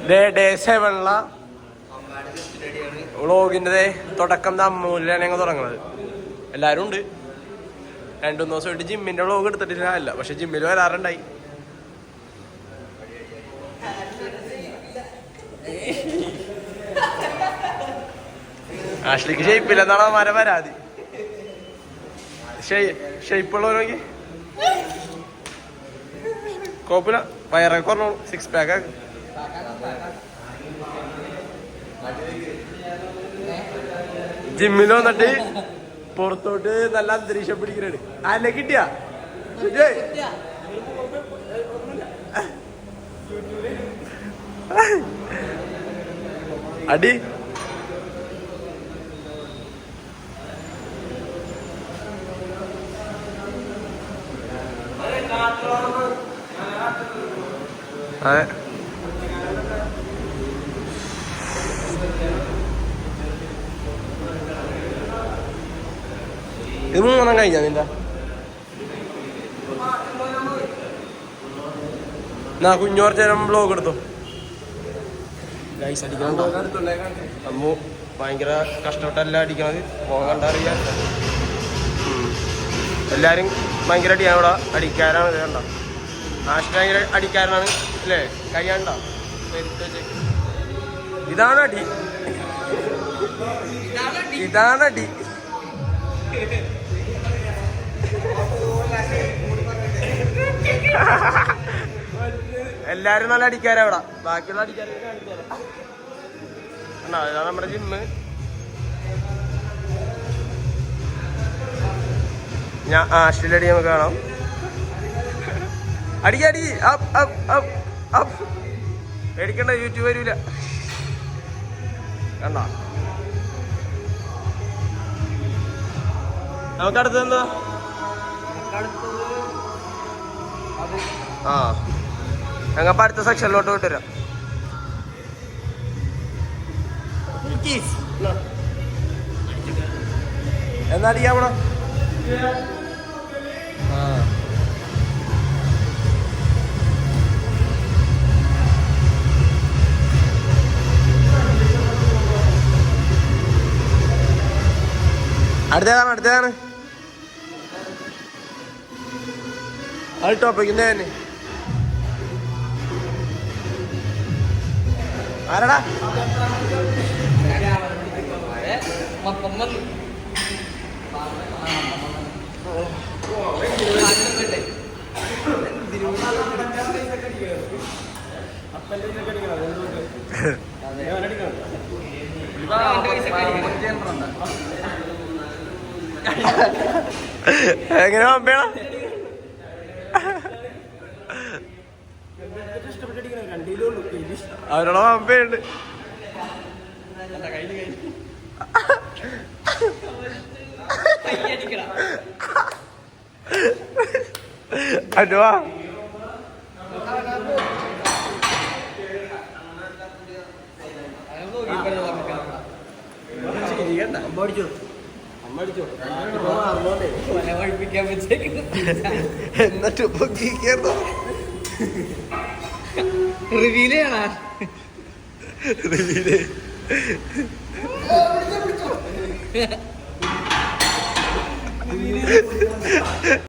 Day 7 വ്ളോഗിൻ്റെ തുടക്കം അമ്മൂലാണ് ഞങ്ങൾ തുടങ്ങുന്നത്. എല്ലാവരും ഉണ്ട്. 2-3 ദിവസമായിട്ട് ജിമ്മിൻ്റെ വ്ളോഗ് എടുത്തിട്ടില്ല. അല്ല പക്ഷെ ജിമ്മിൽ വരാറുണ്ടായി. ആഷ്ലിക്ക് ഷെയ്പ്പില്ലെന്നാണ് അവന്മാരെ പരാതി. ഷെയ്പ്പുള്ളവർ നോക്കി കുഴപ്പമില്ല. വയറൊക്കെ പറഞ്ഞോളൂ. 6 pack ആക്കി. ജിമ്മിൽ വന്നിട്ട് പുറത്തോട്ട് നല്ല അന്തരീക്ഷം പിടിക്കുന്നുണ്ട്. ആരെ കിട്ടിയ അടി അതെ. ഇത് 3 കഴിഞ്ഞാ നിന്റെ കുഞ്ഞോർച്ചേരം ബ്ലോഗ് എടുത്തു. അമ്മു ഭയങ്കര കഷ്ടപ്പെട്ടല്ല അടിക്കണത്. മോൻ കണ്ടറിയാ. എല്ലാരും ഭയങ്കര അടിയാണ് ഇവിടെ. അടിക്കാരാണ്. ഇത് കണ്ട ആശ ഭയങ്കര അടിക്കാരനാണ് അല്ലേ? കഴിയാണ്ട ഇതാണ് അടി. ഇതാണ് അടി. എല്ലാരും നല്ല അടിക്കാരാ ഇവിടെ. ബാക്കിയുള്ള അടിക്കാരെ ഇതാണ് നമ്മുടെ ജിമ്മ്. ഞാൻ ആഷിലടി നമുക്ക് കാണാം. അടിക്കടി പേടിക്കണ്ട, യൂട്യൂബ് വരൂല. കണ്ട നമുക്ക് അടുത്തത് എന്താ? ആ ഞങ്ങപ്പ അടുത്ത സെക്ഷനിലോട്ട് വിട്ടുവരാം. എന്നാ അടിക്കാൻ പോണോ? അടുത്തതാണ് അത് ടോപ്പിക്കിന്റെ തന്നെ. ആരടാ എങ്ങനെ പമ്പേണ അവരോട് പമ്പയുണ്ട്. അഡ്വാ എന്നിട്ട് റിവീല് ചെയ്യണ